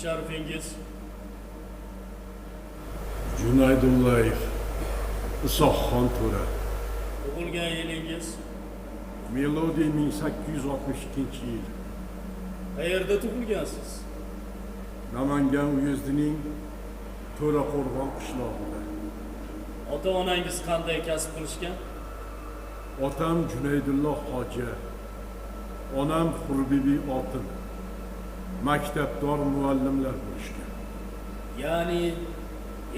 sharifingiz? Junaydullayev, Isoqxon To'ra. Tug'ilgan yilingiz? Melodiy 1862-yil. Qayerda tug'ilgansiz? Namangan uyezdining To'raqo'rg'on qishlog'ida. Ota-onangiz qanday kasb qilishgan? Otam Junaydulloh hoji, onam Xurbibi Otin. Maktabdor muallimlar bo'lishgan. Ya'ni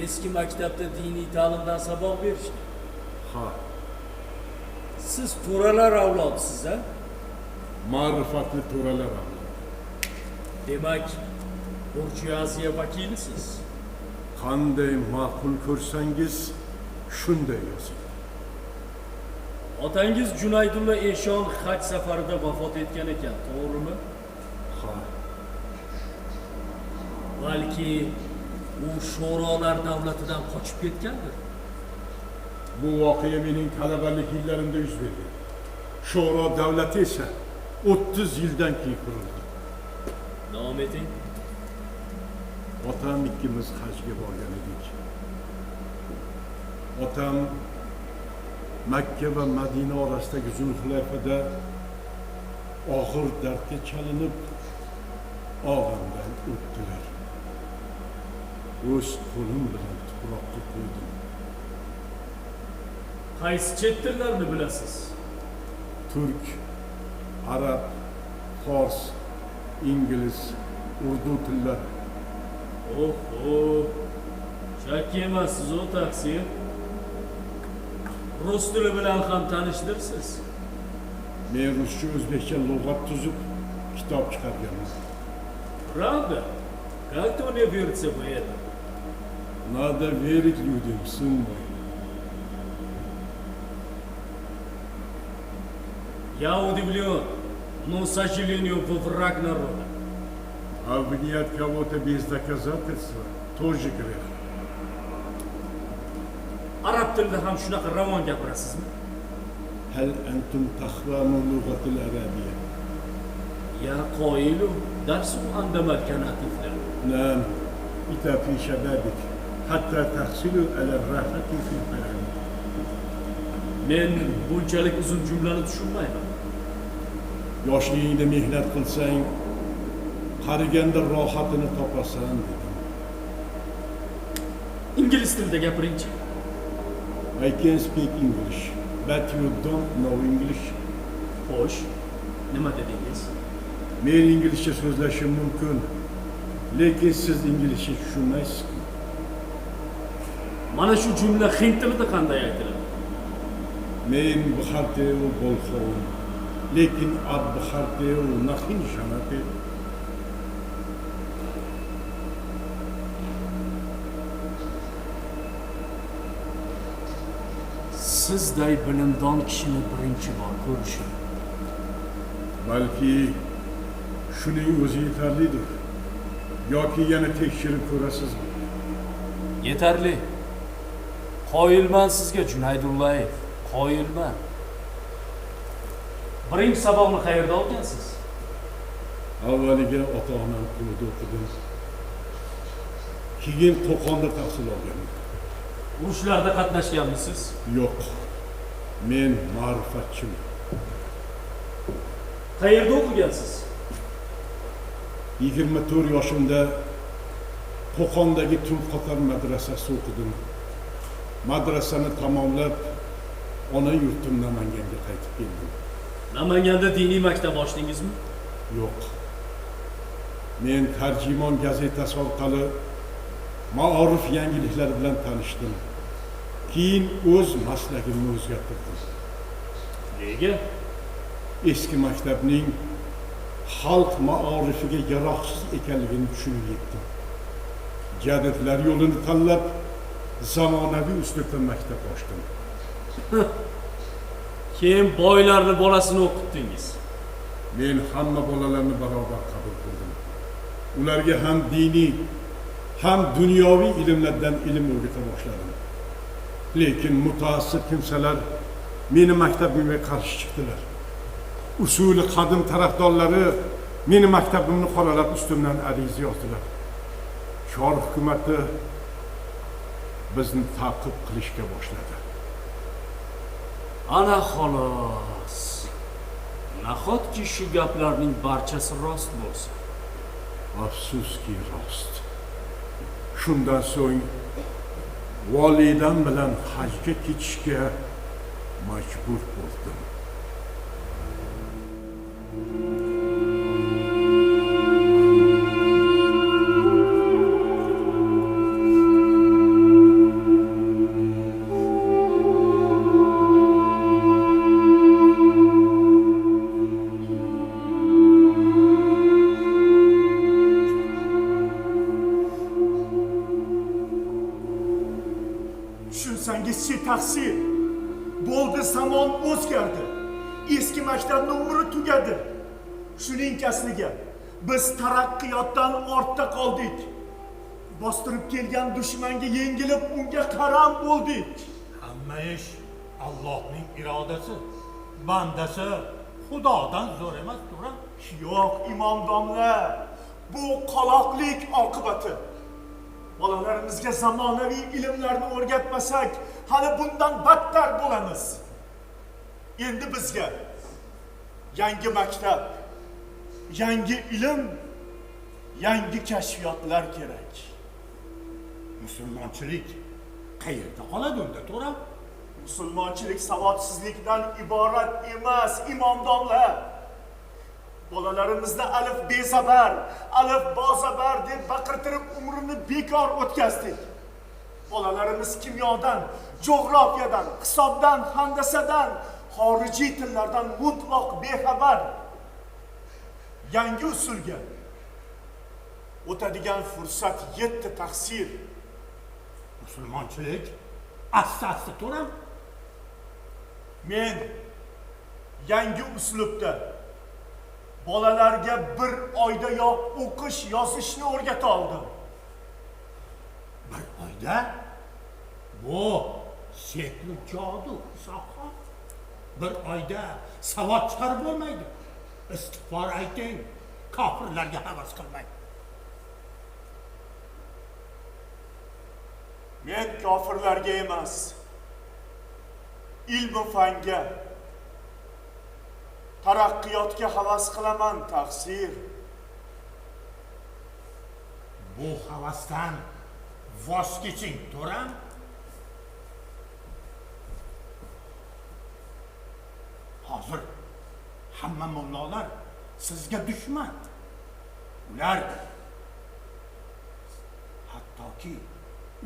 eski maktabda diniy ta'limdan saboq berishgan. Ha, Siz to'ralar avlodisiz, a? ma'rifatli to'ralar avlodi. Demak, burjuaziya vakilisiz. Qanday ma'qul ko'rsangiz, shunday yozing. Otangiz Junaydulla Eshon haj safarida vafot etgan ekan, to'g'rimi? Ha, Balki u sho'rolar davlatidan qochib ketgandir. bu voqea mening talabalik yillarimda yuz bergan. Sho'ro davlati esa 30 yildan keyin qurildi. Davom eting. Otam ikkimiz hajga borgan edik. Otam Makka va Madina orasidagi Zulhulayfada og'ir dardga chalinib, og'amdan o'tdilar. O'z qo'lim bilan tuproqqa qo'ydim. Qaysi chet tillarni bilasiz? Turk, arab, fors, ingliz, urdu tillari. Oho, shak emassiz o taksir. Rus tili bilan ham tanishdirsiz. Men ruscha o'zbekcha lug'at tuzib, kitob chiqarganman. Правда? Как ты мне верится в это? Надо верить людям, сын мой. Я удивлен, но, к сожалению, вы враг народа. Обвинять кого-то без доказательства тоже грех. Arab tilida ham shunaqa ravon gapirasizmi? هل أنتم تخوانون اللغة العربية؟ Ya qoilu darsu andamal kanatiflar. نعم، إتى في شبابك حتى تحصلوا على الراحة في الحياة. Men bunchalik uzun jumlani tushunmayman. Yoshligingda mehnat qilsang, qariganda rohatini topasan dedim. Ingliz tilida gapiringchi. I can speak English, but you don't know English. Xo'sh, nima dedingiz? Men inglizcha so'zlashim mumkin, lekin siz inglizcha tushunmaysiz. Mana shu jumla hind tilida qanday aytiladi? Men bixarteu bolxoum, lekin ab bixarteu naxin shanate. Sizday bilimdon kishini birinchi bor ko'rishim. Balki shuning o'zi yetarlidir. Yoki yana tekshirib ko'rasizmi? Yetarli. Qoyilman sizga Junaydullayev. Qoyilman. Birinchi saboqni qayerda olgansiz? Avvaliga ota-onam qo'lida o'qidim. Keyin Qo'qonda tahsil olganman. Urushlarda qatnashganmisiz? Yo'q. Men ma'rifatchiman. Qayerda o'qigansiz? 24 yoshimda Qo'qondagi Tunqotar madrasasida o'qidim. Madrasani tamomlab, ona yurtim Namanganga qaytib keldim. Namanganda diniy maktab ochdingizmi? Yo'q. Men Tarjimon gazetasi orqali ma'orif yangiliklari bilan tanishdim. Keyin o'z maslagimni o'zgartirdim. Nega? Eski maktabning xalq ma'orifiga yaroqsiz ekanligini tushunib yetdim. Jadidlar yo'lini tanlab, zamonaviy uslubda maktab ochdim. Keyin boylarni bolasini o'qitdingiz. Men hamma bolalarni barobar qabul qildim. Ularga ham diniy, ham dunyoviy ilmlardan ilm o'rgata boshladim. Lekin mutaassib kimsalar meni maktabimga qarshi chiqdilar. Usuli qadim tarafdorlari meni maktabimni qoralab ustimdan ariza yozdilar. Chor hukumati bizni ta'qib qilishga boshladi. Ana xolos. Nahotki shu gaplarning barchasi rost bo'lsa. Afsuski rost. Shundan so'ng volidam bilan hajga ketishga majbur bo'ldim. Tushunsangiz-chi taqsir. Bo'ldi, zamon o'zgardi. Eski maktabning umri tugadi. Shuning kasliga biz taraqqiyotdan ortda qoldik. Bostirib kelgan dushmanga yengilib unga qaram bo'ldik. Hamma ish Allohning irodasi. Bandasi Xudodan zo'r emas, to'g'ri? Yo'q, imom domla. Bu qaloqlik oqibati. Bolalarimizga zamonaviy ilmlarni o'rgatmasak, hali bundan battar bo'lamiz. Endi bizga yangi maktab, yangi ilm, yangi kashfiyotlar kerak. Musulmonchilik qayerda qoladi unda, to'g'ri? Musulmonchilik savodsizlikdan iborat emas, imom domla. Bolalarimizni alif bezabar, alif bozabar deb baqirtirib umrini bekor o'tkazdik. Bolalarimiz kimyodan, jo'g'rofiyadan, hisobdan, handasadan, xorijiy tillardan mutlaq bexabar. Yangi usulga o'tadigan fursat yetdi taqsir. Musulmonchilik asosda, to'g'ri? Men yangi uslubda bolalarga bir oydayoq o'qish, yozishni o'rgata oldim. Bir oyda? Bu sehrli jodu, soha. Bir oyda savod chiqarib bo'lmaydi. Istig'for ayting, kofirlarga havas qilmang. Men kofirlarga emas, ilm va fanga, taraqqiyotga havas qilaman taqsir. Bu havasdan voz keching, to'g'ri? Hozir hamma mullalar sizga dushman. Ular hattoki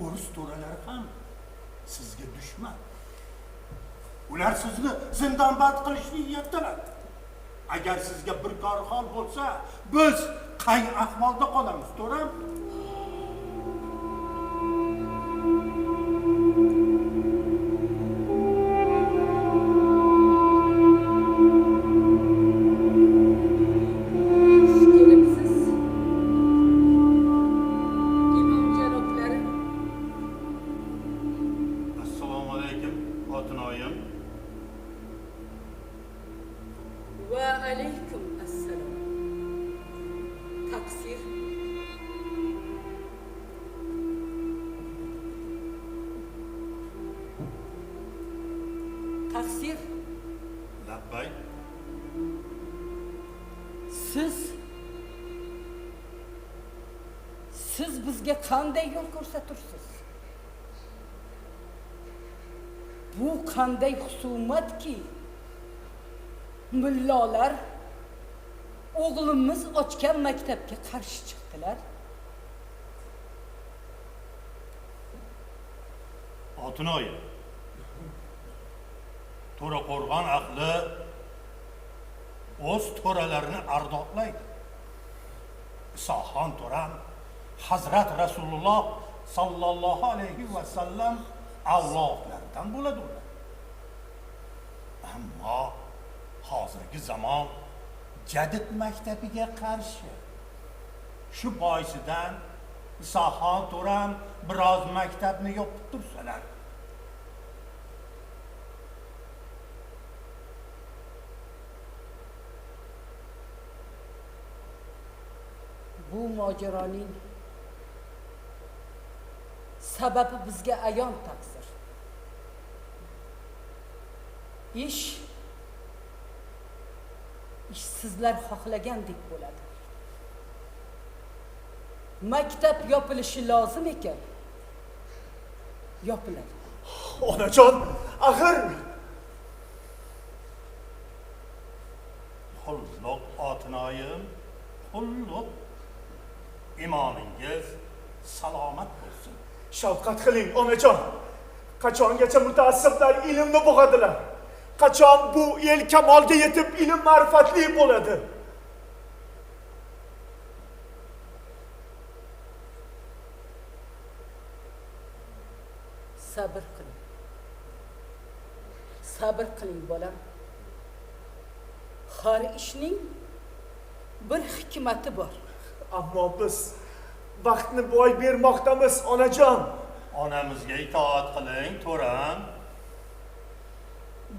o'ris to'ralari ham sizga dushman. Ular sizni zindonband qilishni niyatdalar. Agar sizga bir kor hol bo'lsa, biz qay ahvolda qolamiz, to'g'ri? Assalomu alaykum, xotinoyim. Va alaykum assalom. Taqsir. Taqsir. Labbay. Siz bizga qanday yo'l ko'rsatursiz? Bu qanday husumatki? Mullalar o'g'limiz ochgan maktabga qarshi chiqdilar. Xotinoyim. To'raqo'rg'on ahli o'z to'ralarini ardoqlaydi. Isoxon to'ram Hazrat Rasululloh sallallohu alayhi va sallam avlodlaridan bo'ladi ular. Ammo hozirgi zamon jadid maktabiga qarshi. Shu boisidan Isoxon to'ram biroz maktabni yopib tursalar. Bu mojaroning Sababi bizga ayon taqsir. Ish sizlar xohlagandek bo'ladi. Maktab yopilishi lozim ekan. Yopiladi. Onajon, axir Qulluq otinoyim, qulluq. Imoningiz salomat bo'lsin. shafqat qiling, onajon. Qachongacha mutaassiblar ilmni bo'g'adilar? Qachon bu el kamolga yetib ilm ma'rifatli bo'ladi? Sabr qiling. Sabr qiling bolam. Har ishning bir hikmati bor. Ammo biz vaqtni boy bermoqdamiz, onajon. Onamizga itoat qiling, to'ram.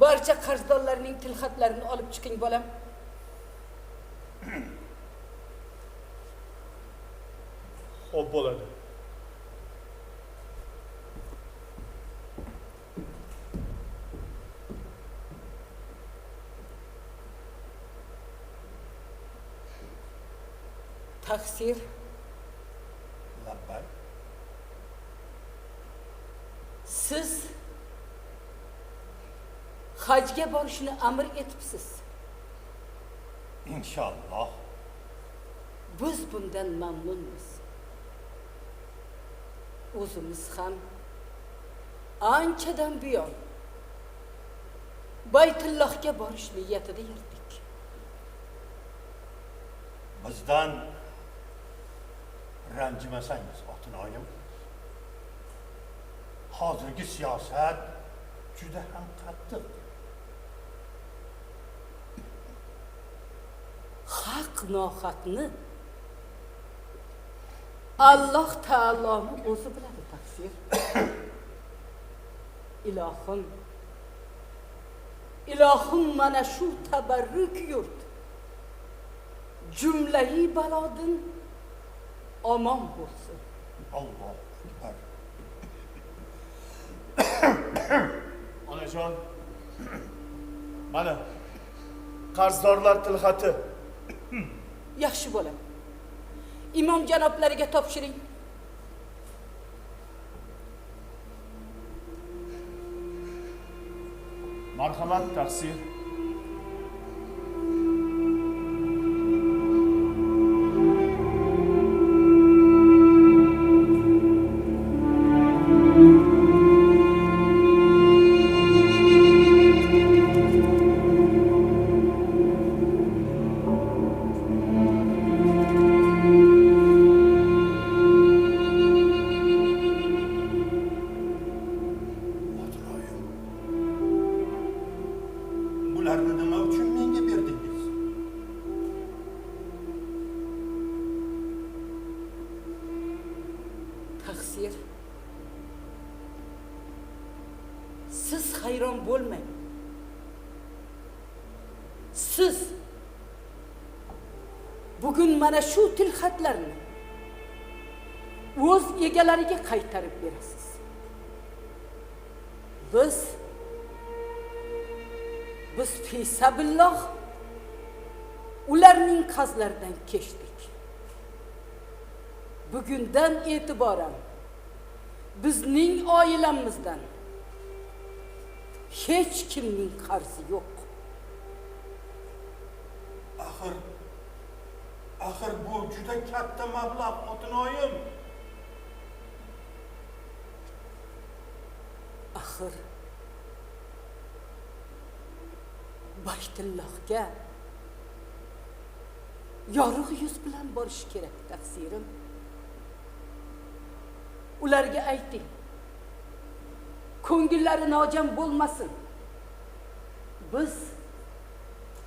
Barcha qarzdorlarning tilxatlarini olib chiqing bolam. Xo'p bo'ladi. Taqsir Labbay. siz hajga borishni amr etibsiz. İnşallah. Biz bundan mamnunmiz. O'zimiz ham anchadan buyon Baytullohga borish niyatida yurdik. Bizdan ranjimasangiz otinoyim. Hozirgi siyosat juda ham qattiq. Haq nohaqni Alloh taoloning o'zi biladi taqsir. Ilohim mana shu tabarruk yurt jumlayi balodin omon bo'lsin. Alloh akbar. Onajon, mana qarzdorlar tilxati. Yaxshi bo'lam. Imom janoblariga topshiring. Marhamat, taqsir. Bularni nima uchun menga berdingiz? Taqsir. Siz hayron bo'lmang. Siz bugun mana shu tilxatlarni o'z egalariga qaytarib berasiz. Biz fisabilloh ularning qazlaridan kechdik. Bugundan e'tiboran bizning oilamizdan hech kimning qarzi yo'q. Axir bu juda katta mablag' otinoyim. Axir Baytullohga yorug' yuz bilan borish kerak taqsirim. Ularga ayting. Ko'ngillari nojam bo'lmasin.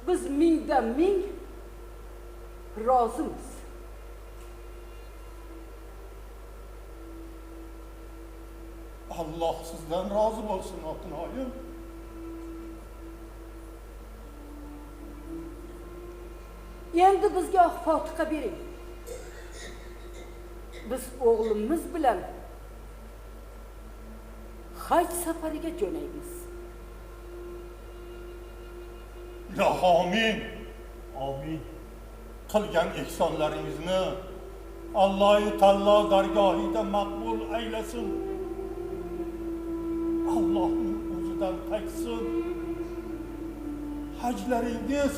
Biz mingdan ming rozimiz. Alloh sizdan rozi bo'lsin otinoyim. Endi bizga oq fotiha bering. Biz o'g'limiz bilan haj safariga jo'naymiz. Ilohi amin. Amin. Qilgan ihsonlaringizni Alloh taolo dargohida maqbul aylasin. Allohning o'zidan qaytsin. Hajlaringiz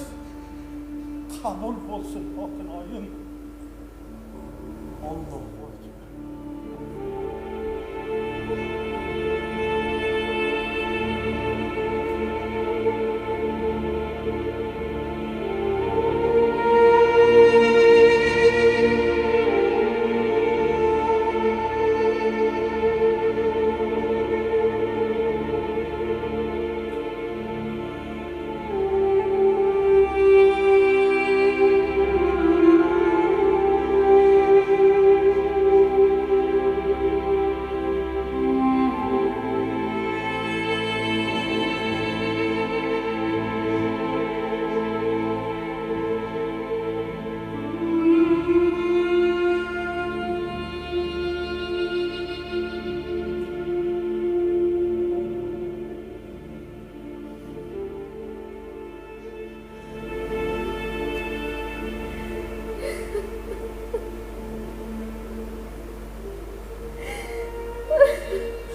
qabul bo'lsin, Xotinoyim. Allohu akbar.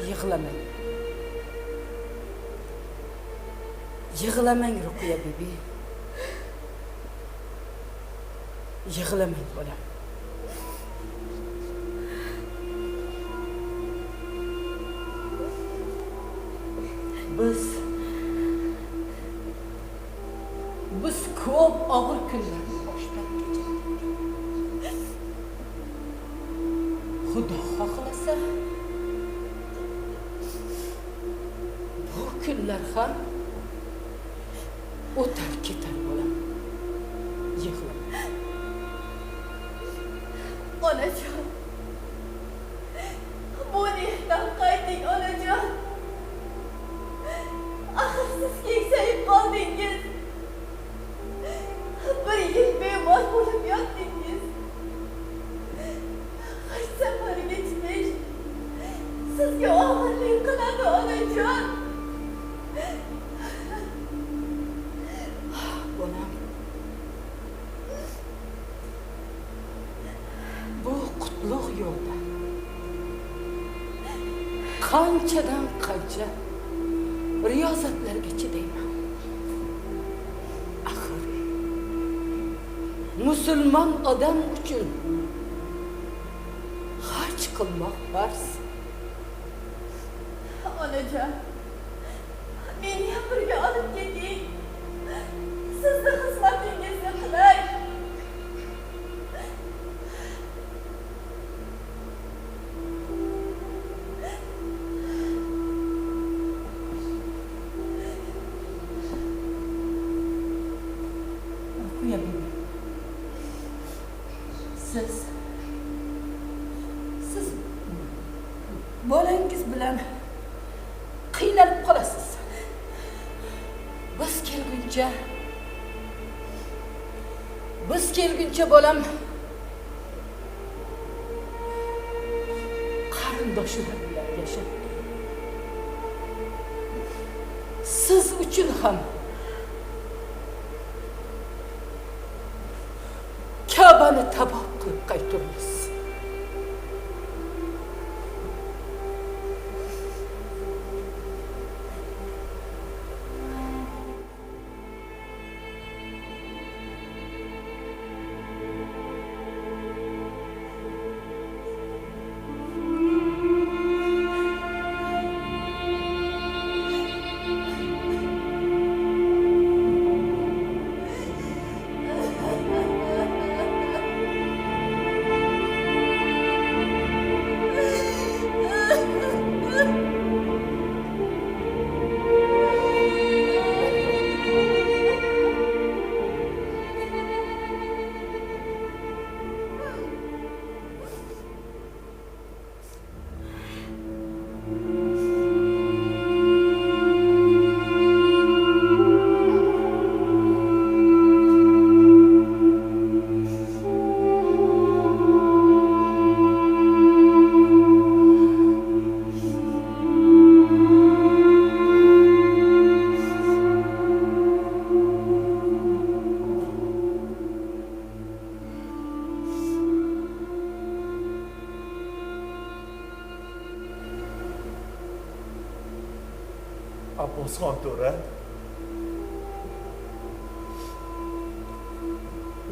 Yig'lamang. Yig'lamang Ruqiya bibi. Yig'lamang bolam. Biz ko'p og'ir kunlarni boshdan kechirdik. Xudo xohlasa bu kunlar ham o'tar ketar bolam. Yig'lama. Onajon, bu niyatdan qayting onajon. Axir siz keksayib qoldingiz. Bir yil bemor bo'lib yotdingiz. Haj safariga chiqish sizga og'irlik qiladi onajon. Bolam. Bu qutlug' yo'lda qanchadan qancha riyozatlarga chidayman. Axir musulmon odam uchun haj qilmoq farz. Onajon, meni ham birga olib keting. Sizni xizmatingizni qilay. Ruqiya bibi. Siz bolangiz bilan qiynalib qolasiz. Biz kelguncha bolam qarindoshlar bilan yashab. Siz uchun ham Ka'bani taboq qilib qaytamiz. Abbosxon to'ra.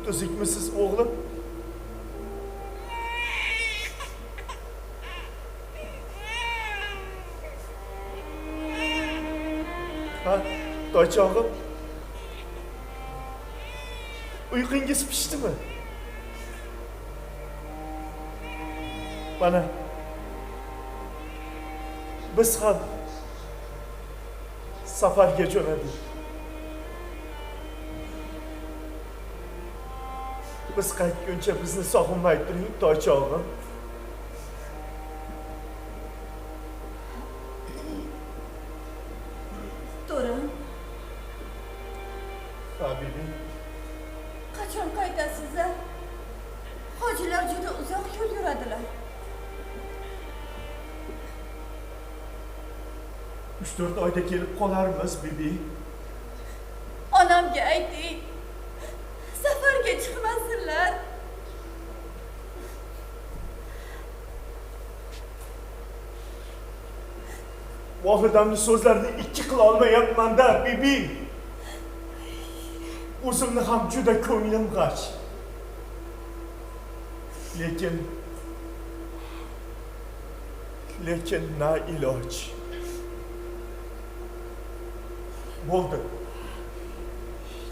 Tuzukmisiz o'g'lim? Ha, toychog'im. Uyqungiz pishdimi? Mana biz ham safarga jo'nadik. Biz qaytguncha bizni sog'inmay turing, toychog'im. To'rim, Habibi, qachon qaytasiz? Hojilar juda uzoq yo'l yuradilar. 3-4 oyda kelib qolarmiz, bibi. Onamga ayting. Safarga chiqmasinlar. Vohidamni so'zlarini ikki qila olmayapman-da, bibi. O'zimni ham juda ko'nglim g'ash. Lekin na iloj. Bo'ldi.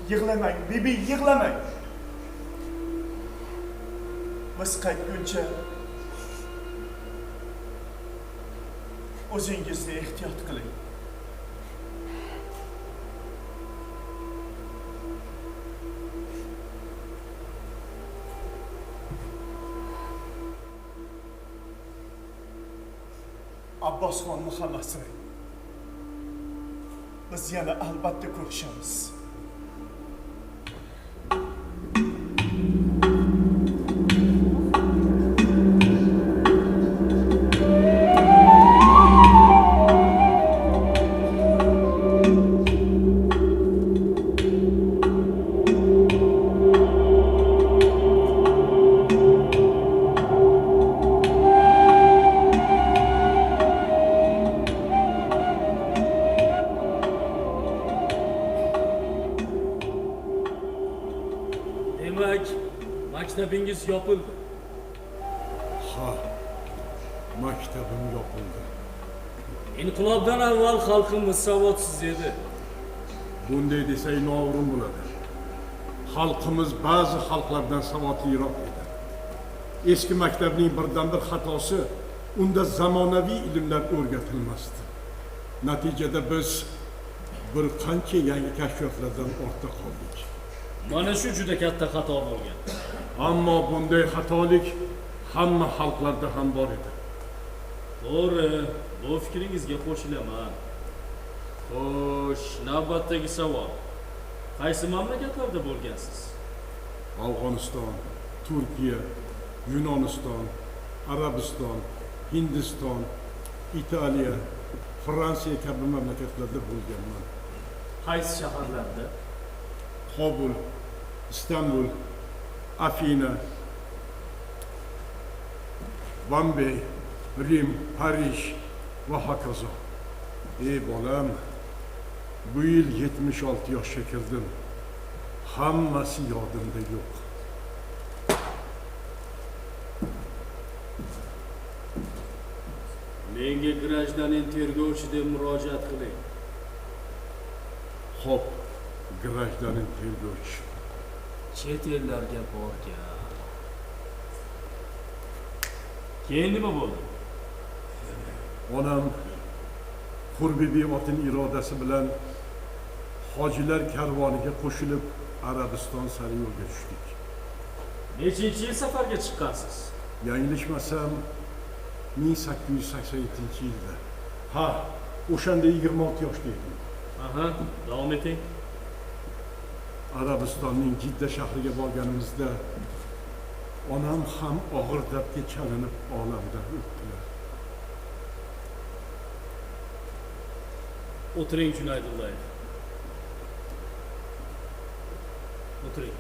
Yig'lamang, bibi, yig'lamang. Biz qaytguncha o'zingizni ehtiyot qiling. Abbosxonni hammasini biz yana albatta ko'rishamiz. Demak, maktabingiz yopildi. Ha, maktabim yopildi. Inqilobdan avval xalqimiz savodsiz edi. Bunday desak noo'rin bo'ladi. Xalqimiz ba'zi xalqlardan savodliroq edi. Eski maktabning birdan-bir xatosi unda zamonaviy ilmlar o'rgatilmasdi. Natijada biz bir qancha yangi kashfiyotlardan ortda qoldik. Mana shu juda katta xato bo'lgan. Ammo bunday xatolik hamma xalqlarda ham bor edi. To'g'ri, bu fikringizga qo'shilaman. Xo'sh, navbatdagi savol. Qaysi mamlakatlarda bo'lgansiz? Afg'oniston, Turkiya, Yunoniston, Arabiston, Hindiston, Italiya, Fransiya kabi mamlakatlarda bo'lganman. Qaysi shaharlarda? Kobul, İstanbul, Afina, Bombay, Rim, Parij va hokazo. Ey bolam, bu yil 76 yoshga kirdim. Hammasi yodimda yo'q. Menga grajdanin tergovchi deb murojaat qiling. Xo'p, grajdanin tergovchi. Chet ellarga borgan. Keyin nima bo'ldi? Onam Qurbibi otin irodasi bilan hojilar karvoniga qo'shilib Arabiston sari yo'lga tushdik. Nechinchi yil safarga chiqqansiz? Yanglishmasam 1887-yilda. Ha, o'shanda 26 yoshda edim. Aha, davom eting. Arabistonning Jidda shahriga borganimizda onam ham og'ir dardga chalinib olamdan o'tdilar. O'tiring Junaydullayev. O'tiring.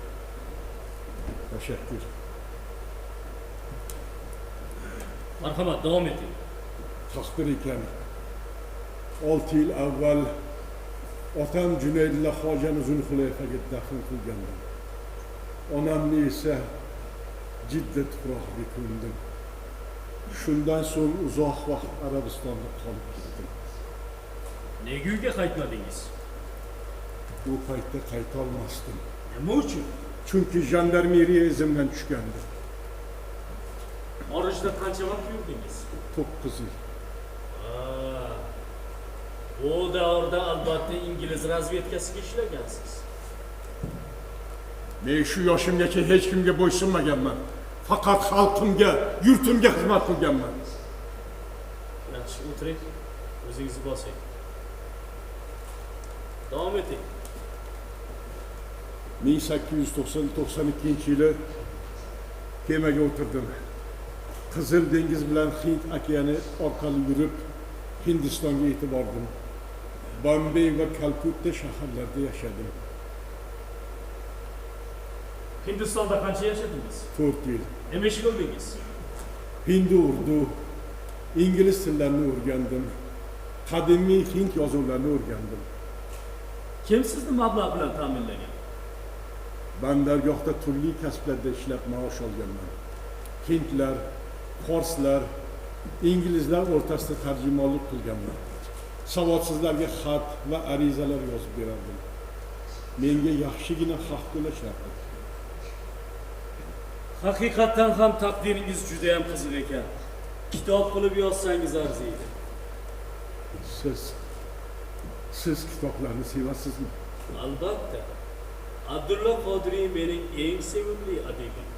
Tashakkur. Marhamat, davom eting. Taqdir ekan 6 yil avval Otam Junaydilla hojani Zulhulayfaga dafn qilgandim. Onamni esa Jidda tuprog'iga ko'mdim. Shundan so'ng uzoq vaqt Arabistonda qolib ketdim. Nega uyga qaytmadingiz? Bu paytda qayta olmasdim. Nima uchun? Chunki jandarmeriya izimdan tushgandi. Xorijda qancha vaqt yurdingiz? 9 yil. Bu davrda albatta ingliz razvedkasiga ishlagansiz. Men shu yoshimgacha hech kimga bo'ysunmaganman. Faqat xalqimga, yurtimga xizmat qilganman. Yaxshi, o'tiring. O'zingizni bosing. Davom eting. 1892-yili kemaga o'tirdim. Qizil dengiz bilan Hind okeani orqali yurib Hindistonga yetib bordim. Bombay va Kalkutta shaharlarida yashadim. Hindistonda qancha yashadingiz? 4 yil. Nima ish qildingiz? Hindi, urdu, ingliz tillarini o'rgandim. Qadimiy hind yozuvlarini o'rgandim. Kim sizni mablag' bilan ta'minlagan? Bandargohda turli kasblarda ishlab maosh olganman. Hindlar, forslar, inglizlar o'rtasida tarjimonlik qilganman. Savodsizlarga xat va arizalar yozib berardim. Menga yaxshigina haq to'lashardi. Haqiqatan ham taqdiringiz juda ham qiziq ekan. Kitob qilib yozsangiz arziydi. Siz kitoblarni sevasizmi? Albatta. Abdulla Qodiriy mening eng sevimli adibim.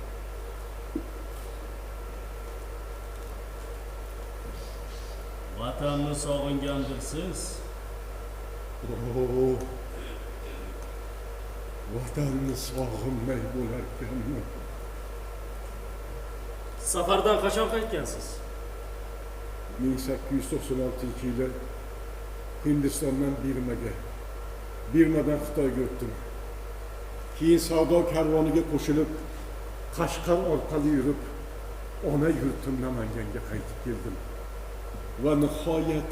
Vatanni sog'ingandirsiz? Vatanni sog'inmay bo'larkanmi? Safardan qachon qaytgansiz? 1896-yili Hindistondan Birmaga, Birmadan Xitoyga o'tdim. Keyin savdo karvoniga qo'shilib, Qashqar orqali yurib, ona yurtim Namanganga qaytib keldim. Va nihoyat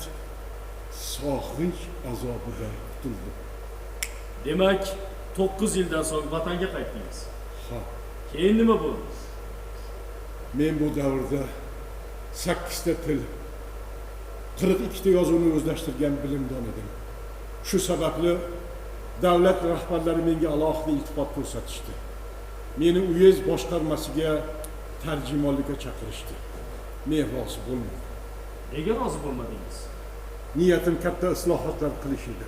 sog'inch azobidan qutuldim. Demak, 9 yildan so'ng vatanga qaytdingiz. Ha, Keyin nima bo'ldi? men bu davrda 8 ta til, 42 ta yozuvni o'zlashtirgan bilimdon edim. Shu sababli davlat rahbarlari menga alohida iltifot ko'rsatishdi. Meni uyez boshqarmasiga tarjimonlikka chaqirishdi. Men rozi bo'lmadim. Nega rozi bo'lmadingiz? Niyatim katta islohotlar qilish edi.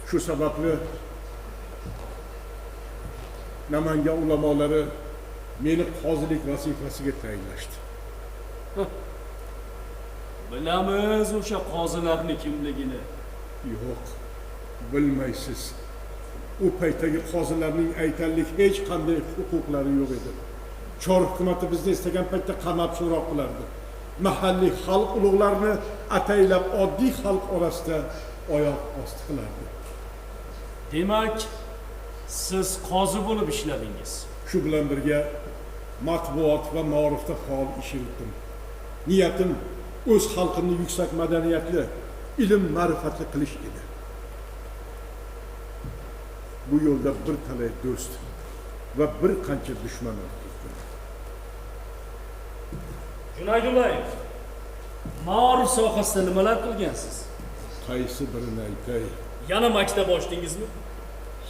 Shu sababli Namangan ulamolari meni qozilik vazifasiga tayinlashdi. Bilamiz o'sha qozilarning kimligini. Yo'q, bilmaysiz. U paytdagi qozilarning aytanlik hech qanday huquqlari yo'q edi. Chor hukumati bizni istagan paytda qamab so'roq qilardi. Mahalliy xalq ulug'larini ataylab oddiy xalq orasida oyoq osti qilardi. Demak, siz qozi bo'lib ishladingiz. Shu bilan birga matbuot va ma'rifda faol ish yuritdim. Niyatim o'z xalqimni yuksak madaniyatli, ilm ma'rifatli qilish edi. Bu yo'lda bir talay do'st va bir qancha dushman orttirdim. Junaydullayev, ma'rif sohasida nimalar qilgansiz? Qaysi birini aytay? Yana maktab ochdingizmi?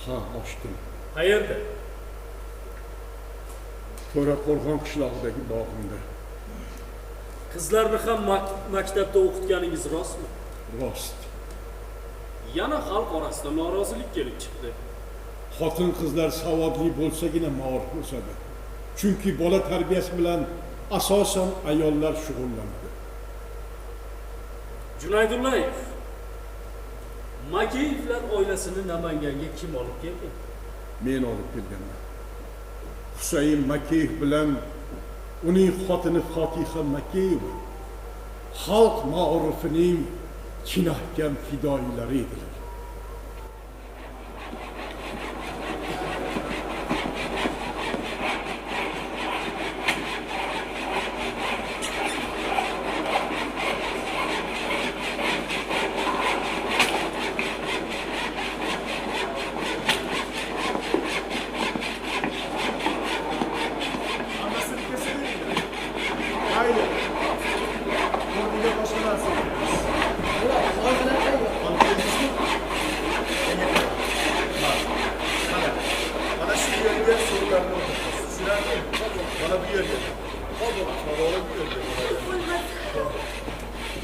Ha, ochdim. Qayerda? To'raqo'rg'on qishlog'idagi bog'imda. Qizlarni ham maktabda o'qitganingiz rostmi? Rost. Yana xalq orasida norozilik kelib chiqdi. Xotin qizlar savodli bo'lsagina ma'rif o'sadi. Chunki bola tarbiyasi bilan asosan ayollar shug'ullanadi. Junaydullayev, Makeyevlar oilasini Namanganga kim olib kelgan? Men olib kelganman. Husayn Makeyev bilan uning xotini Fotiha Makeyeva xalq ma'rifining chinahkam fidoyilari edilar. Mana bu yerga. Hozir savoli bu yerga.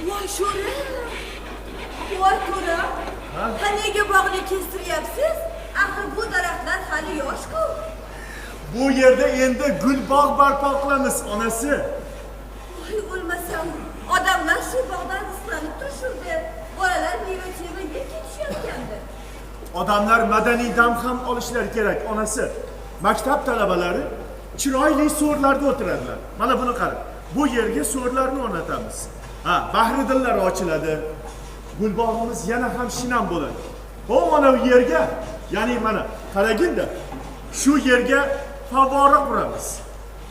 Voy sho'ri. Voy to'ra. Ha nega bog'ni kestiryapsiz? Axir bu daraxtlar hali yosh-ku. Bu yerda endi gul bog' barpo qilamiz, onasi. Voy o'lmasam, odamlar shu bog'dan islanib turishdi. Bolalar meva-cheva yeb ketishayotgandi. Odamlar madaniy dam ham olishlari kerak, onasi. Maktab talabalari chiroyli so'rlarda o'tiradilar. Mana buni qarang. Bu yerga so'rlarni o'rnatamiz. Ha, bahridillar ochiladi. Gulbog'imiz yana ham shinam bo'ladi. Bu mana bu yerga, ya'ni mana qaraginda shu yerga favvora quramiz.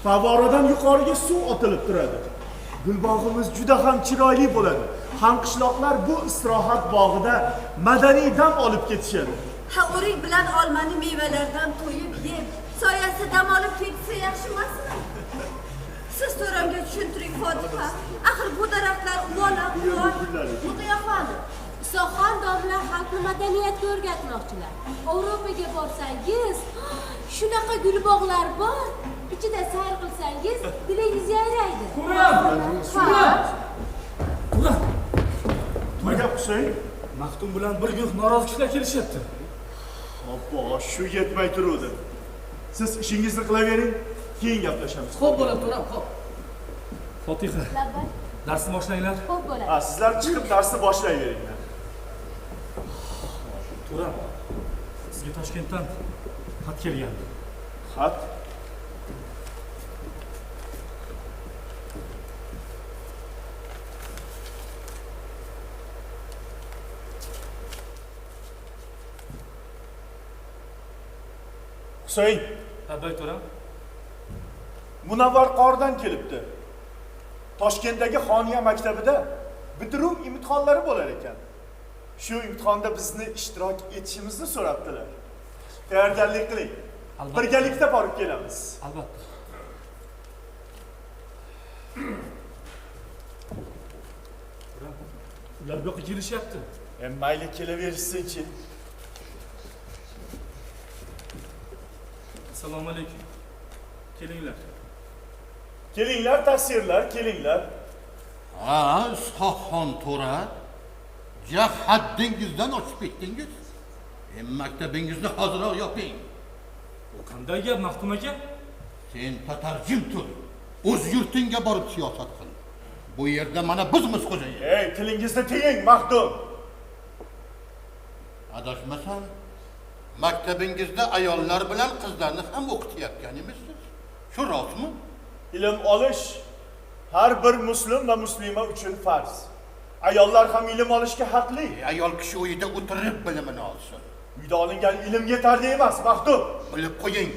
Favvoradan yuqoriga suv otilib turadi. Gulbog'imiz juda ham chiroyli bo'ladi. Hamqishloqlar bu istirohat bog'ida madaniy dam olib ketishadi. Ha o'rik bilan olmani mevalardan to'yib yeb, soyasida dam olib ketsa yaxshi emasmi? Siz to'ramga tushuntiring Fotiha. Axir bu daraxtlar uvola, Muqiyaxon, Isoxon domla xalqni madaniyatga o'rgatmoqchilar. Avropaga borsangiz, shunaqa gulbog'lar bor. Ichida sayr qilsangiz, dilingiz yayraydi. Turan! Nima gap Husayn? Maxtum bilan bir guruh norozi kishilar kelishyapti. Obbo, shu yetmay turuvdi. Siz ishingizni qilavering, keyin gaplashamiz. Xo'p bo'ladi, Turan, xo'p. Fotiha, Labbay. darsni boshlanglar. Xo'p bo'ladi. Ha, sizlar chiqib darsni boshlayveringlar. Turan, sizga Toshkentdan xat kelgan. Xat. Husayn, Abbay Turan, Munavvar qordan kelibdi. Toshkentdagi Xoniya maktabida bitiruv imtihonlari bo'lar ekan. Shu imtihonda bizni ishtirok etishimizni so'rabdilar. Tayyorgarlik qiling. Albatta. Birgalikda borib kelamiz. albatta. Turan, ular bu yoqqa kelishyapti. Mayli kelaverishsin-chi. Assalomu alaykum. Kelinglar. Kelinglar taqsirlar, kelinglar. Ha, Isoxon to'ra, ja haddingizdan oshib ketdingiz. Maktabingizni hozirroq yoping. Bu qanday gap, Maxtum aka? Sen tatarjim tur. O'z yurtingga borib siyosat qil. Bu yerda mana bizmiz xo'jayin. Ey, tilingizni tiying, Maxdum. Adashmasam, maktabingizda ayollar bilan qizlarni ham o'qitayotgan emisiz? Shu rostmi? Ilm olish har bir muslim va muslima uchun farz. Ayollar ham ilm olishga haqli. Ayol kishi uyida o'tirib bilimini olsin. Uyda olingan ilm yetarli emas, Maxdum. Bilib qo'ying.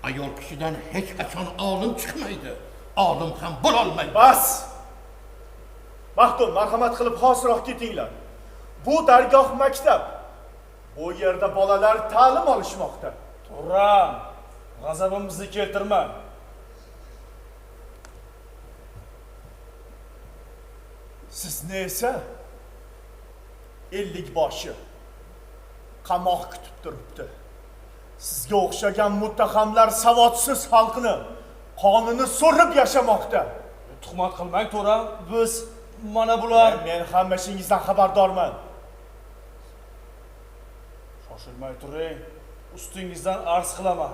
Ayol kishidan hech qachon olim chiqmaydi. Olim ham bo'la olmaydi. Bas! Maxdum, marhamat qilib hozirroq ketinglar. Bu dargoh maktab. Bu yerda bolalar ta'lim olishmoqda. Turan, g'azabimizni keltirma. Sizni esa 50 boshi qamoq kutib turibdi. Sizga o'xshagan muttahamlar savodsiz xalqni qonini so'rib yashamoqda. Tuhmat qilmang, Turan. Biz mana bular. Men hamma ishingizdan xabardorman. Shoshilmay turing. Ustingizdan arz qilaman.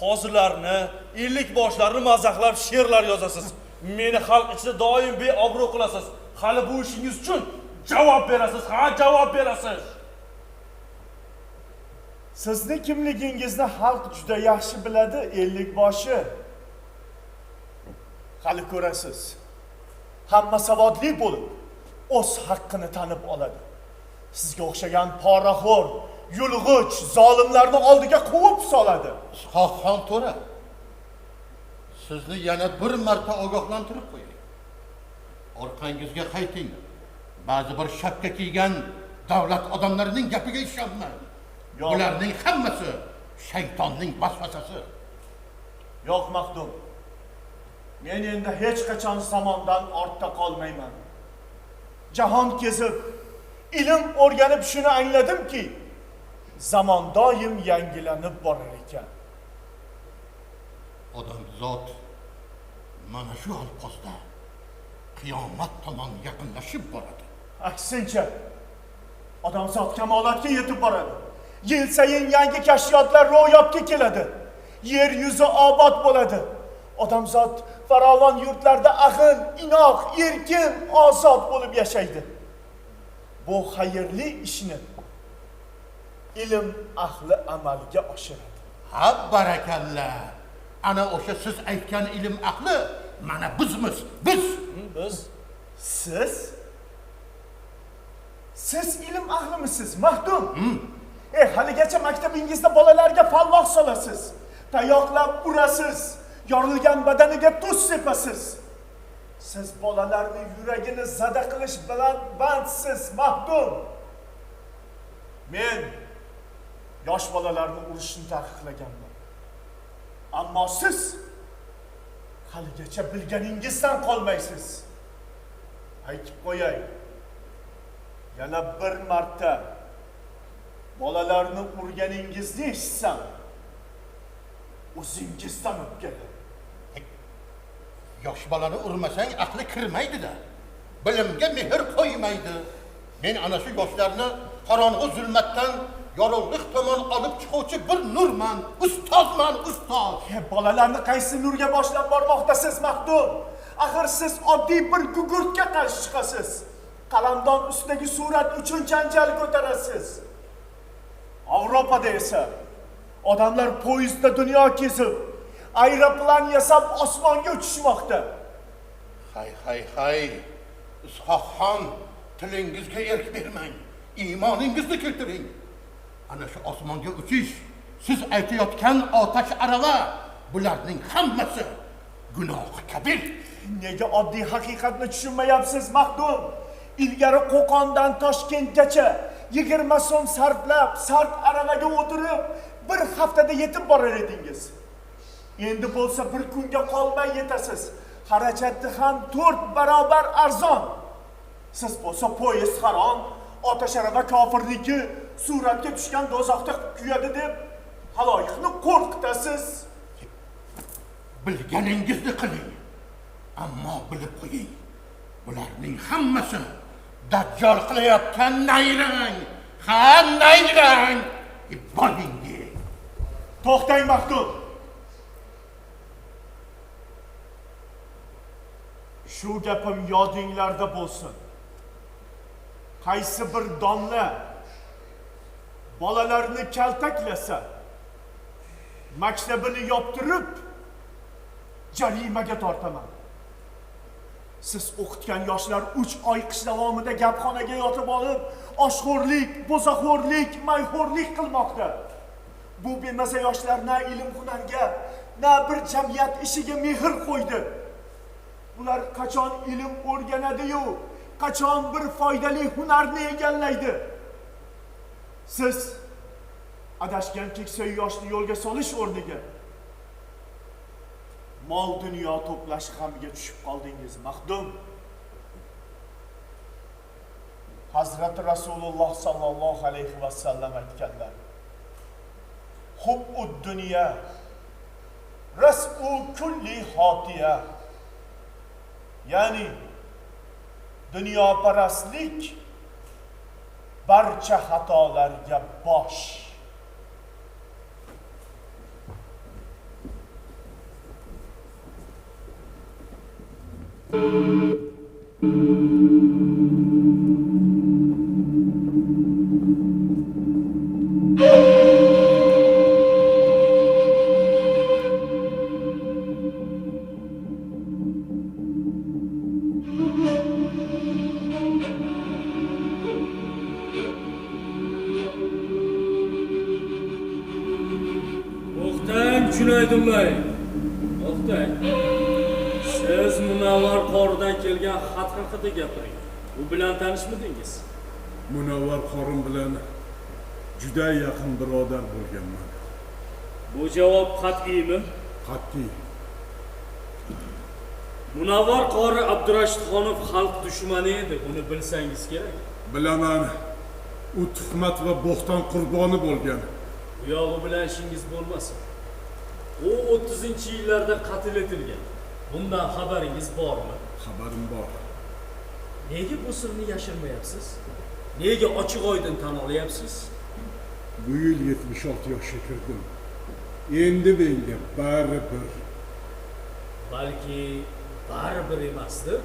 Qozilarni, ellik boshlarni mazaxlab she'rlar yozasiz. Meni xalq ichida doim beobro' qilasiz. Hali bu ishingiz uchun javob berasiz. Ha, javob berasiz. Sizni kimligingizni xalq juda yaxshi biladi, 50 boshi. Hali ko'rasiz. Hamma savodli bo'lib, o'z haqqini tanib oladi. Sizga o'xshagan poraxo'r, yulg'ich, zolimlarni oldiga quvib soladi. Isoxon to'ra, sizni yana bir marta ogohlantirib qo'ying. Orqangizga qayting. Ba'zi bir shapka kiygan davlat odamlarining gapiga ishonmang. Ularning hammasi shaytonning vasvasasi. Yo'q, Maxdum. Men endi hech qachon zamondan ortda qolmayman. Jahon kezib, ilm o'rganib shuni angladimki, zamon doim yangilanib borar ekan. odamzod mana shu alpozda qiyomat tomon yaqinlashib boradi. Aksincha, odamzod kamolotga yetib boradi. Yil sayin yangi kashfiyotlar ro'yobga keladi. Yer yuzi obod bo'ladi. Odamzod farovon yurtlarda ahil, inoq, erkin, ozod bo'lib yashaydi. Bu xayrli ishni ilm ahli amalga oshiradi. Ha barakalla. Ana o'sha siz aytgan ilm ahli mana bizmiz. Biz. Siz ilm ahlimisiz, Mahdum? Haligacha maktabingizda bolalarga falloh solasiz. Tayoqlab urasiz. Yorilgan badaniga tuz sepasiz. Siz bolalarning yuragini zada qilish bilan bandsiz, Mahdum. Men yosh bolalarni urishni taqiqlaganman. Ammo siz haligacha bilganingizdan qolmaysiz. Aytib qo'yay. Yana bir marta bolalarni urganingizni eshitsam, o'zingizdan o'pganlar. Yosh bolani urmasang aqli kirmaydi-da. Bilimga mehr qo'ymaydi. Men ana shu yoshlarni qorong'u zulmatdan yorug'lik tomon olib chiquvchi bir nurman, ustozman, ustoz. Bolalarni qaysi nurga boshlab bormoqdasiz, Mahdum? Axir siz oddiy bir gugurtga qarshi chiqasiz. Qalamdon ustidagi surat uchun janjal ko'tarasiz. Avropada esa odamlar poyezdda dunyo kezib, aeroplan yasab osmonga uchishmoqda. Hay. Ishoqxon, tilingizga erk bermang. Iymoningizni keltiring. Ana shu osmonga uchish, siz aytayotgan otash arava, bularning hammasi gunoh kabir. Nega oddiy haqiqatni tushunmayapsiz, Mahdum? Ilgari Qo'qondan Toshkentgacha 20 so'm sarflab, sart aravaga o'tirib, bir haftada yetib borar edingiz. Endi bo'lsa bir kunga qolmay yetasiz. Xarajatni ham 4 barobar arzon. Siz bo'lsa poyezd harom, otash arava kofirniki, suratga tushgan dozoqda kuyadi deb haloyiqni qo'rqitasiz. Bilganingizni qiling. Ammo bilib qo'ying. Bularning hammasi Dajjal qilayotgan nayrang. Ha, nayrang. Bolingi. To'xtang, Mahdum. Shu gapim yodinglarda bo'lsin. Qaysi bir domla bolalarni kaltaklasa, maktabini yoptirib, jarimaga tortaman. Siz o'qitgan yoshlar 3 oy qish davomida gapxonaga yotib olib, oshxo'rlik, bo'zaxo'rlik, mayxo'rlik qilmoqda. Bu bemaza yoshlar na ilm hunarga, na bir jamiyat ishiga mehr qo'ydi. Ular qachon ilm o'rganadi-yu, qachon bir foydali hunarni egallaydi? Siz adashgan keksa yoshni yo'lga solish o'rniga mol dunyo to'plash g'amiga tushib qoldingiz, Mahdum. Hazrati Rasululloh sallallohu alayhi va sallam aytganlar: Hubbud dunya ras'u kulli xotiya. Ya'ni dunyoparastlik barcha xatolarga bosh. Tushunaydirlar. To'xtang. Siz Munavvar qoridan kelgan xat haqida gapiring. U bilan tanishmidingiz? Munavvar qorim bilan juda yaqin birodar bo'lganman. Bu javob qat'iymi? Qat'iy. Munavvar qori Abdurashidxonov xalq dushmani edi, buni bilsangiz kerak. Bilaman. U tuhmat va bo'xton qurboni bo'lgan. Bu yog'i bilan ishingiz bo'lmasin. U 30-yillarda qatl etilgan. Bundan xabaringiz bormi? Xabarim bor. Nega bu sirni yashirmayapsiz? Nega ochiq-oydin tan olyapsiz? Bu yil 76 yoshga kirdim. Endi menga baribir. Balki baribir emasdir.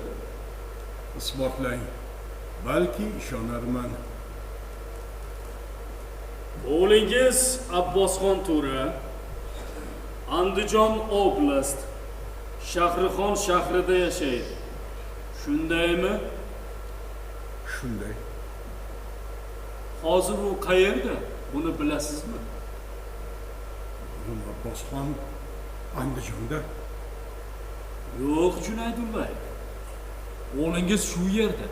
Isbotlang. Balki ishonarman. O'g'lingiz Abbosxon To'ra Andijon oblast Shahrixon shahrida yashaydi. Shundaymi? Shunday. Hozir u qayerda? Buni bilasizmi? Oğlum Abbosxon Andijonda. Yo'q, Junaydulbay. O'g'lingiz shu yerda.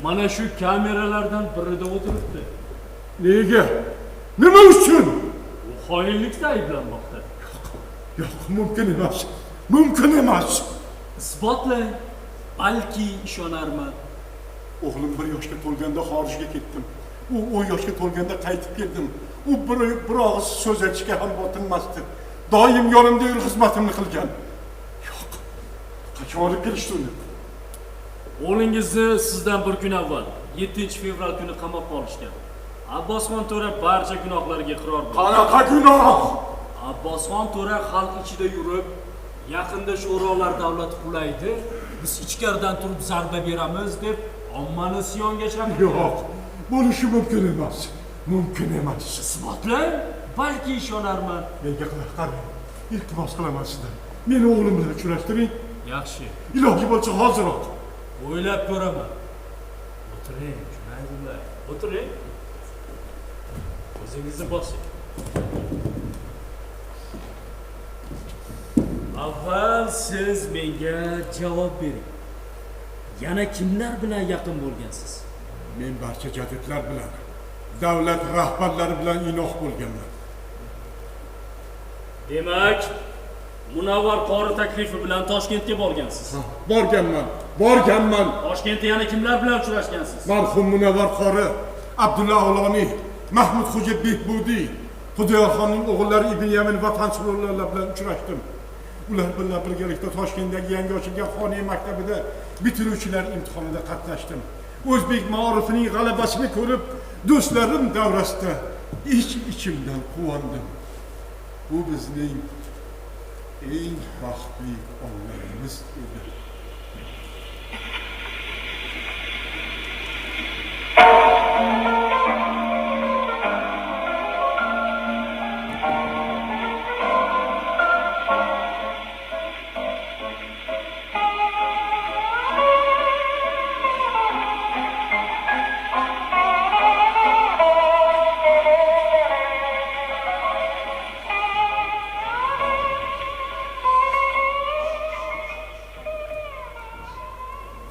Mana shu kameralardan birida o'tiribdi. Nega? Nima uchun? U xoinlikda ayblanmoqda. Yo'q, mumkin emas. Mumkin emas. Isbotlang, balki ishonarman. O'g'lim 1 yoshga to'lganda xorijga ketdim. U 10 yoshga to'lganda qaytib keldim. U bir og'iz so'z aytishga ham botinmasdi. Doim yonimda yurib xizmatimni qilgan. Yo'q. Qachon olib kelishdi uni? O'g'lingizni sizdan bir kun avval 7-fevral kuni qamoqqa olishgan. Abbosxon To'ra barcha gunohlarga iqror bo'ldi. Qanaqa gunoh? Abbosxon To'ra xalq ichida yurib, yaqinda sho'rolar davlati qulaydi, biz ichkaridan turib zarba beramiz deb ommani isyonga chaqirdi. Yo'q. Bo'lishi mumkin emas. Mumkin emas. Isbotlang, balki ishonarman. Menga qarang. Iltimos qilaman sizdan. Meni o'g'lim bilan uchrashtiring. Yaxshi, Iloji bo'lsa hoziroq. o'ylab ko'raman. O'tiring, Junaydulbay, o'tiring. O'zingizni bosing. Avval siz menga javob bering. Yana kimlar bilan yaqin bo'lgansiz? Men barcha jadidlar bilan, davlat rahbarlari bilan inoq bo'lganman. Demak, Munavvar qori taklifi bilan Toshkentga borgansiz. Borganman. Toshkentda yana kimlar bilan uchrashgansiz? Marhum Munavvar qori, Abdulla Avloniy, Mahmud Xo'ja Behbudiy, Xudoyorxonning o'g'illari Ibn Yamin va Tansurullar bilan uchrashdim. Ular bilan birgalikda Toshkentdagi yangi ochilgan Xoniy maktabida bitiruvchilar imtihonida qatnashdim. O'zbek ma'rifining g'alabasini ko'rib, do'stlarim davrasida ichimdan quvondim. Bu bizning eng baxtli onlarimiz edi.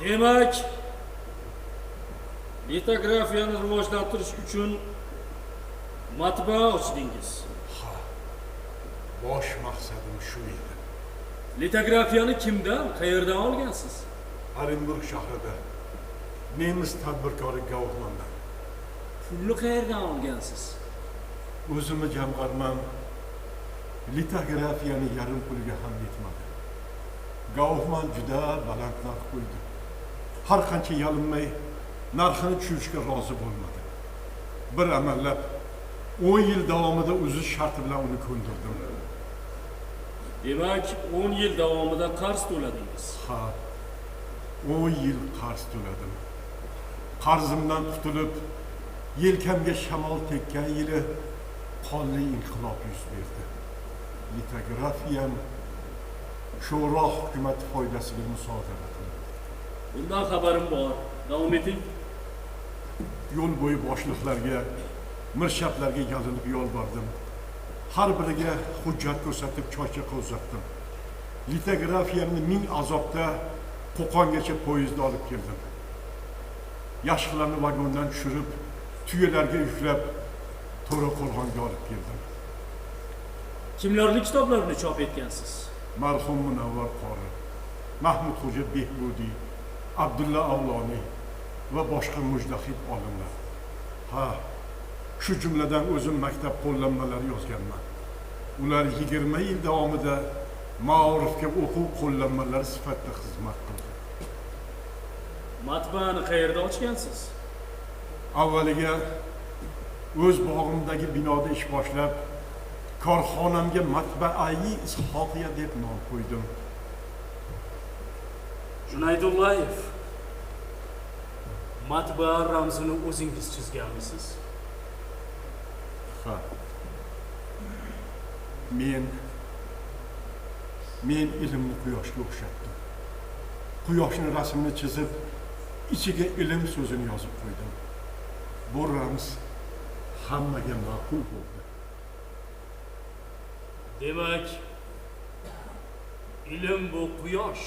Demak, litografiyani rivojlantirish uchun matbaa ochdingiz. Bosh maqsadim shu edi. Litografiyani kimdan, qayerdan olgansiz? Orenburg shahrida nemis tadbirkori Gauffmandan. Pulni qayerdan olgansiz? O'zimni jamg'armam litografiyani yarim pulga ham yetmadi. Gauffman juda baland narx qo'ydi. Har qancha yalinmay narxini tushirishga rozi bo'lmadi. Bir amallab 10 yil davomida uzish sharti bilan uni ko'ndirdim. Demak, 10 yil davomida qarz to'ladingiz. Ha, 10 yil qarz to'ladim. Qarzimdan qutulib, yelkamga shamol tekkan yili qonli inqilob yuz berdi. Litografiyam sho'ro hukumati foydasiga musodara qildi. Bundan xabarim bor. Davom eting. Yo'l bo'yi boshliqlarga, mirshablarga yalinib yolbordim. Har biriga hujjat ko'rsatib choychaqa uzatdim. Litografiyamni ming azobda Qo'qongacha poyezdda olib keldim. Yashqlarni vagondan tushirib, tuyalarga yuklab To'raqo'rg'onga olib keldim. Kimlarning kitoblarini chop etgansiz? Marhum Munavvar qori, Mahmud Xo'ja Behbudiy, Abdulla Avloniy va boshqa mujtahid olimlar. Ha, shu jumladan o'zim maktab qo'llanmalari yozganman. Ular 20 yil davomida ma'rifga o'quv qo'llanmalari sifatida xizmat qildi. Matbaani qayerda ochgansiz? Avvaliga o'z bog'imdagi binoda ish boshlab, korxonamga Matbaai Ishoqiya deb nom qo'ydim. Junaydullayev, matbaa ramzini o'zingiz chizganmisiz? Ha. Men ilmni quyoshga o'xshatdim. Quyoshning rasmini chizib, ichiga ilm so'zini yozib qo'ydim. Bu ramz hammaga ma'qul bo'ldi. Demak, ilm bu quyosh.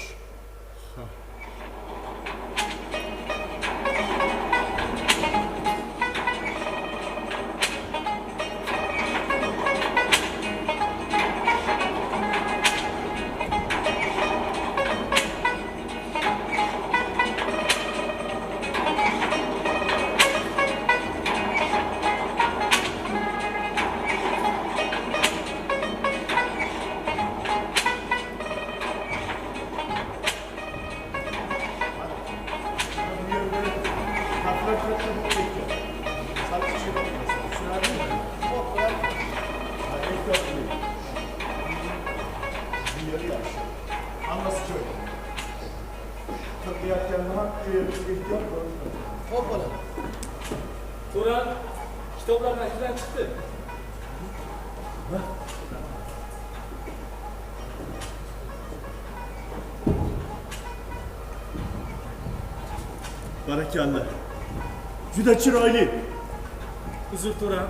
Turan, kitoblar nashrdan chiqdi. Barakallah. Juda chiroyli. Uzr Turan,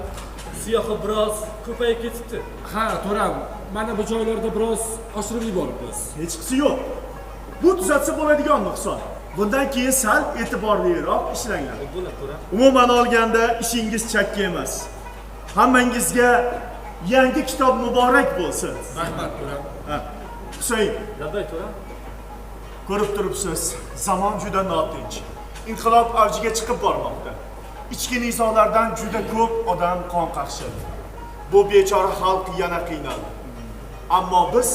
siyohi biroz ko'payib ketibdi. Ha, to'ram. Mana bu joylarda biroz oshirib yuboribmiz. Hechqisi yo'q. Bu tuzatsa bo'ladigan nuqson. Bundan keyin sal e'tiborliroq ishlanglar. Bo'ladi Turan. Umuman olganda ishingiz chakka emas. Hammangizga yangi kitob muborak bo'lsin. Rahmat, to'ram. Ha. Husayn, Labay Turan. ko'rib turibsiz, zamon juda notinch. Inqilob avjiga chiqib bormoqda. Ichki nizolardan juda ko'p odam qon qarshidi. Bu bechora xalq yana qiynaldi. Ammo biz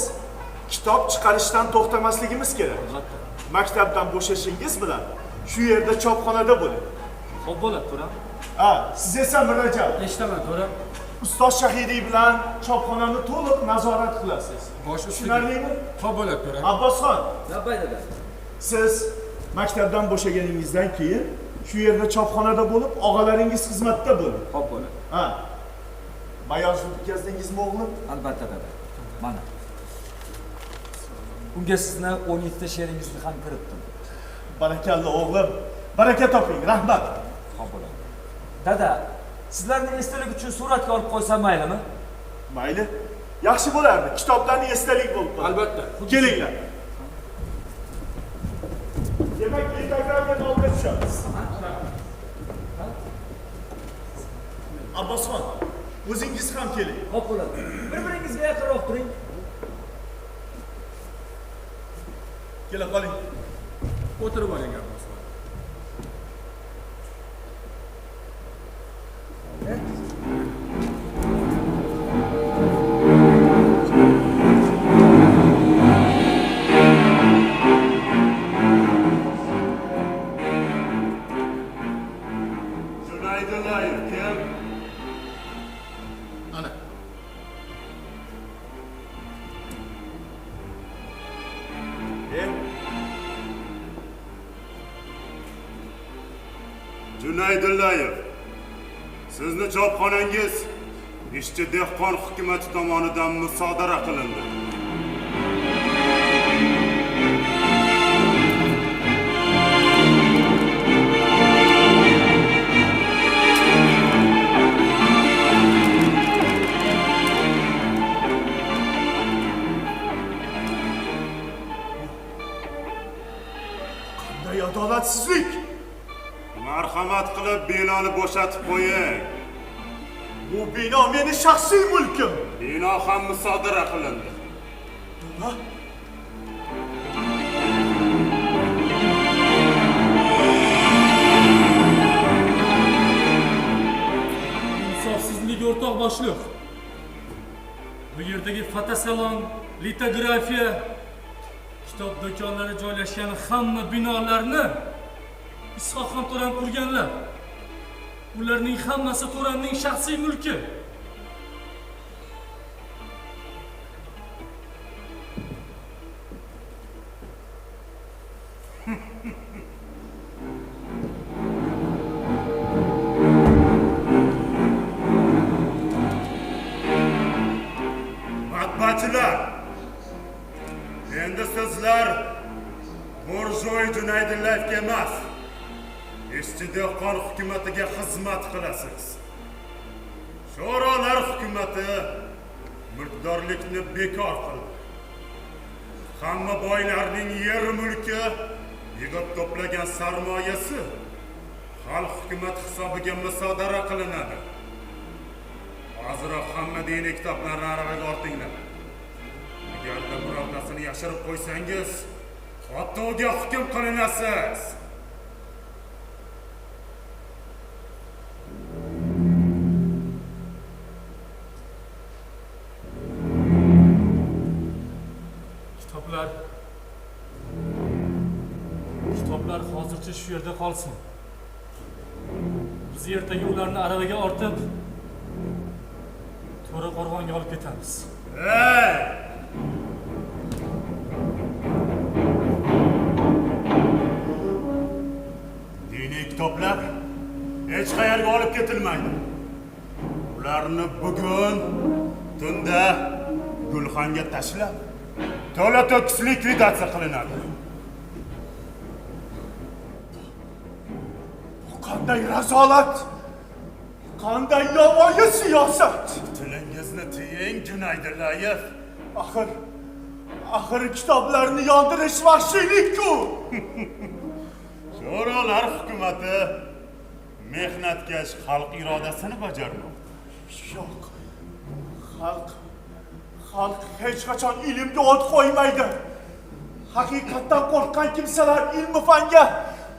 kitob chiqarishdan to'xtamasligimiz kerak. Maktabdan bo'shashingiz bilan shu yerda chopxonada bo'ling. Xo'p bo'ladi Turan. Ha, siz esa Mirajab, Eshitaman, to'ram. ustoz Shahidiy bilan chopxonani to'liq nazorat qilasiz. Bosh ustiga. Tushunarlimi? Xo'p bo'ladi, to'ram. Abbosxon, Labay dada. siz maktabdan bo'shaganingizdan keyin shu yerda chopxonada bo'lib, og'alaringiz xizmatda bo'ling. Xo'p bo'ladi. Ha. Bayon bitkazdingizmi o'g'lim? Albatta dada. Mana. Unga sizni 17 ta she'ringizni ham kiritdim. Barakalla o'g'lim. Baraka toping, rahmat. Xo'p bo'ladi. Dada, sizlarni esdalik uchun suratga olib qo'ysam maylimi? Mayli. Yaxshi bo'lardi. Kitoblarni esdalik bo'lib qoladi. Albatta. Kelinglar. Demak, integralga olib tushamiz. Abbosxon, o'zingiz ham keling. Xo'p bo'ladi. Bir-biringizga yaqinroq turing. Kela qoling. O'tirib oling, Abbosxon. Junaydullayev kim? Ana. Junaydullayev, sizni chopxonangiz ishchi dehqon hukumati tomonidan musodara qilindi. Qanday adolatsizlik! Marhamat qilib binoni bo'shatib qo'ying. Bu bino meni shaxsiy mulkim. Bino ham musodara qilindi. Ha? Insofsizlik o'rtoq boshliq. Bu yerdagi fotosalon, litografiya, kitob do'konlari joylashgan hamma binolarni Is'hoqxon To'ram qurganlar. Ularning hammasi To'ramning shaxsiy mulki. Matbaachilar, endi sizlar Burjoy Junaydillayevga emas, ishchi dehqon hukumatiga xizmat qilasiz. Sho'rolar hukumati mulkdorlikni bekor qildi. Hamma boylarning yer mulki, yig'ib to'plagan sarmoyasi xalq hukumat hisobiga musodara qilinadi. Hozirroq hamma diniy kitoblarni aravaga ortinglar. Agarda birortasini yashirib qo'ysangiz, qo'ttovga hukm qilinasiz. Kitoblar hozircha shu yerda qolsin. Biz ertaga ularni aravaga ortib To'raqo'rg'onga olib ketamiz. Hey! Diniy kitoblar hech qayerga olib ketilmaydi. Ularni bugun tunda gulxanga tashlab, to'la-to'kis likvidatsiya qilinadi. Bu qanday razolat? Qanday yovvoyi siyosat? Tilingizni tiying, Junaydillayev. Axir kitoblarni yondirish vahshiylik-ku. Sho'rolar hukumati mehnatkash xalq irodasini bajarmoqda. Yo'q. Xalq hech qachon ilmga o't qo'ymaydi. Haqiqatdan qo'rqqan kimsalar ilm fanga,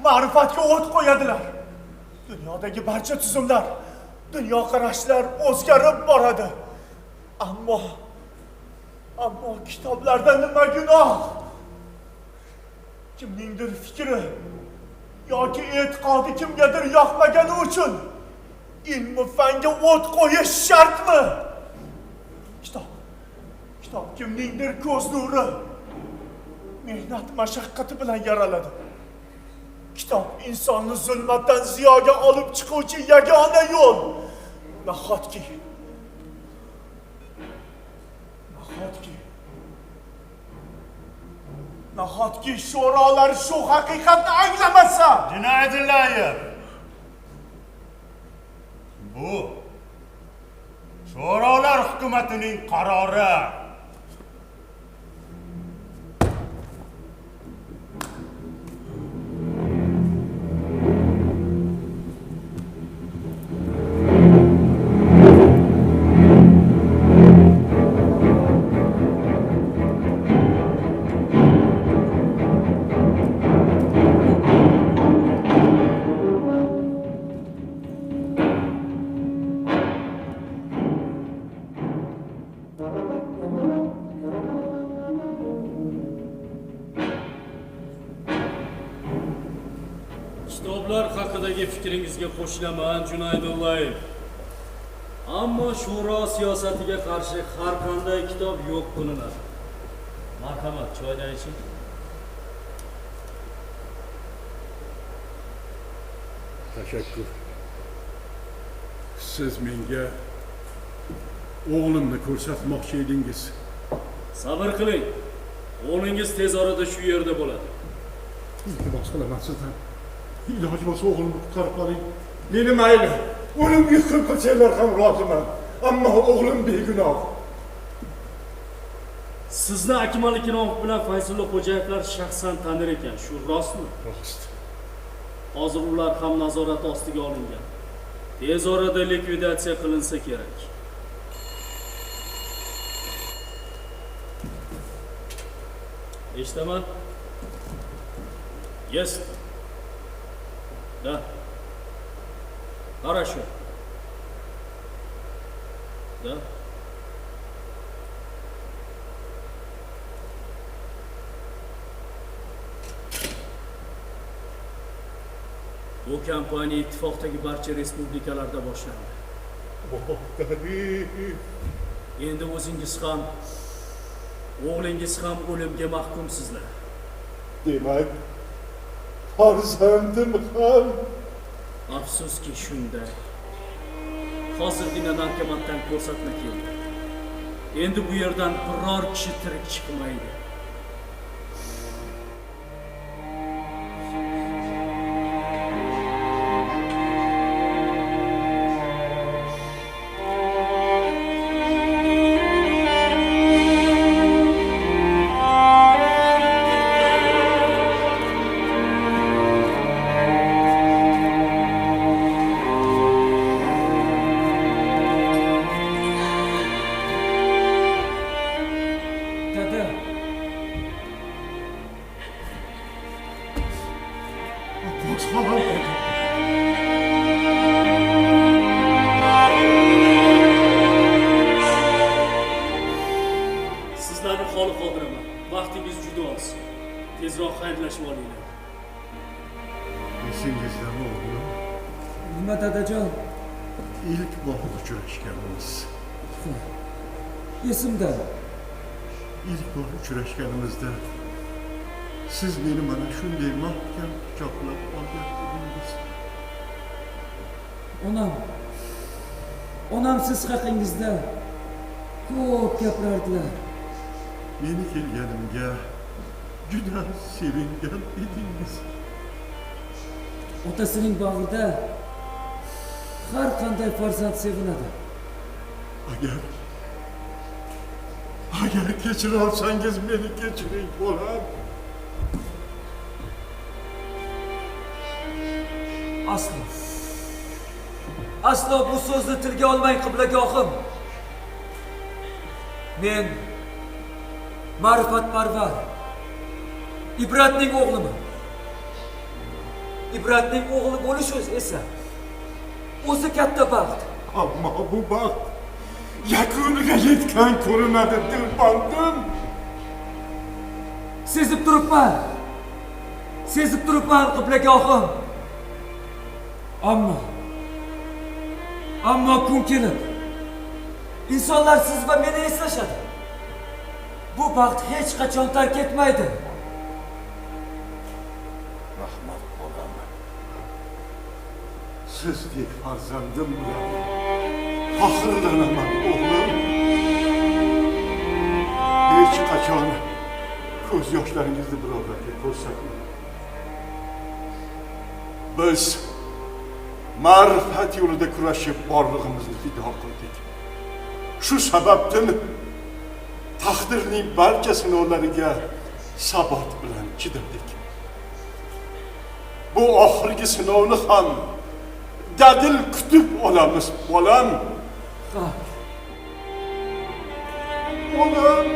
ma'rifatga o't qo'yadilar. Dunyodagi barcha tuzumlar, dunyoqarashlar o'zgarib boradi. Ammo kitoblarda nima gunoh? Kimningdir fikri yoki e'tiqodi kimgadir yoqmagani uchun ilm fanga o't qo'yish shartmi? Kitob kimningdir ko'z nuri, mehnat mashaqqati bilan yaraladi. Kitob insonni zulmatdan ziyoga olib chiquvchi yagona yo'l. Nahotki sho'rolar shu haqiqatni anglamasa? Junaydillayev, bu sho'rolar hukumatining qarori. Kitoblar haqidagi fikringizga qo'shilaman, Junaydullayev. Ammo shuro siyosatiga qarshi har qanday kitob yo'q qilinadi. Marhamat, choydan iching. Tashakkur. Siz menga o'g'limni ko'rsatmoqchi edingiz. Sabr qiling. O'g'lingiz tez orada shu yerda bo'ladi. Iltimos qilaman sizdan. Iloji bo'lsa o'g'limni qutqarib qoling. Meni mayli, o'limga hukm qilsanglar ham roziman. Ammo o'g'lim begunoh. Sizni Akmal Ikromov bilan Fayzulla Xo'jayevlar shaxsan tanir ekan, shu rostmi? Rost. Hozir ular ham nazorat ostiga olingan. Tez orada likvidatsiya qilinsa kerak. Eshitaman? Yes. Да. Хорошо. Да. Bu kampaniya ittifoqdagi barcha respublikalarda boshlandi. Endi o'zingiz ham, o'g'lingiz ham o'limga mahkumsizlar. Demak, farzandim ham. Afsuski shunday. Hozirgina narkomatdan ko'rsatma keldi. Endi bu yerdan biror kishi tirik chiqmaydi. Dada, Sizlarni xoli qoldiraman. Vaqtingiz juda oz. Tezroq xayrlashib olinglar. Esingizdami o'g'lim? nima dadajon? İlk bor uchrashganimiz. Esimda. İlk bor uchrashganimizda siz meni mana shunday mahkam quchoqlab olgan edingiz. Onam siz haqingizda ko'p gapirardilar. Meni kelganimga juda sevingan edingiz. Otasining bag'rida har qanday farzand sevinadi. Agar kechira olsangiz meni kechiring bolam. Aslo bu so'zni tilga olmang qiblagohim. Men ma'rifatparvar Ibratning o'g'liman. Ibratning o'g'li bo'lish esa o'zi katta baxt. Ammo bu baxt yakuniga yetgan ko'rinadi dilbandim. Sezib turibman qiblagohim. Ammo kun kelib insonlar siz va meni eslashadi. Bu baxt hech qachon tark etmaydi. Rahmat bolam. Sizdek farzandim bilan faxrlanaman o'g'lim. Hech qachon ko'z yoshlaringizni birovlarga ko'rsatmang. Biz ma'rifat yo'lida kurashib borlig'imizni fido qildik. Shu sababdan taqdirning barcha sinovlariga sabot bilan chidadik. Bu oxirgi sinovni ham dadil kutib olamiz bolam. Bolam.